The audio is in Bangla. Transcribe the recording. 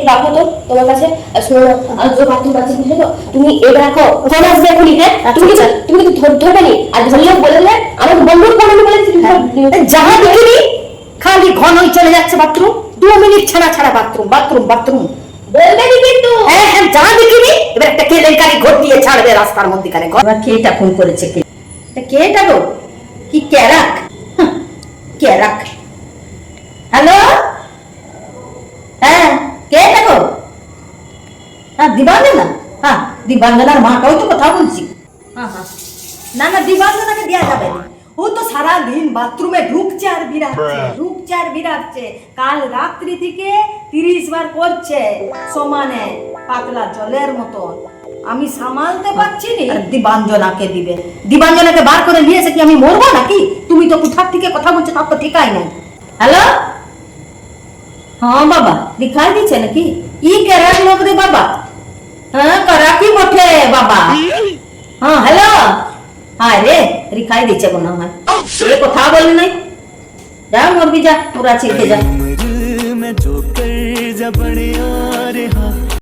রাখো তো তোমার কাছে। শোনো না, বাথরুম আছে বুঝলে তো, তুমি এটা রাখো, ফোন আসবে এখনই। হ্যাঁ তুমি কিন্তু ধরবে নি, আর ধরলেও বলে দেবে আমার বন্ধুর ফোন বলে যাহা দেখিনি খালি ঘনই চলে যাচ্ছে বাথরুম, 2 মিনিট ছাড়া ছাড়া বাথরুম বাথরুম বাথরুম বলবে নি কিন্তু। হ্যাঁ হ্যাঁ যা দেখিনি এবার একটা কেলেঙ্কারি ঘটিয়ে ছাড়বে রাস্তার মধ্যখানে। এবার কেটা ফোন করেছে, কে এটা, কেটা গো, কি ক্যারাক ক্যারাক। হ্যালো, হ্যাঁ কেটা গো? হ্যাঁ দিবাঞ্জনা, হ্যাঁ দিবাঞ্জনার মাটাও তো কথা বলছি। হ্যাঁ হ্যাঁ, না না দিবাঞ্জনাকে দেওয়া যাবে না, ও তো সারা দিন বাথরুমে ঢুকছে আর বিরাচ্ছে। কাল রাত্রি থেকে 30 বার করছে সমানে, পাতলা জলের মতো। আমি সামালতে পারছি না। দিবাঞ্জনাকে দিবে, দিবাঞ্জনাকে বার করে নিয়ে এসে কি আমি মরবো নাকি? তুমি তো কোথার থেকে কথা বলছো তার তো ঠিকাই নাই। হ্যালো, हाँ बाबा दिखाई दीचे ना कि ई केरक लोग रे बाबा। हाँ कराकी मोठे बाबा। हाँ हेलो, हाँ रे दिखाई दीचे को ना है ये को था बोल नहीं जा मोर भी जा पूरा चीर के जा।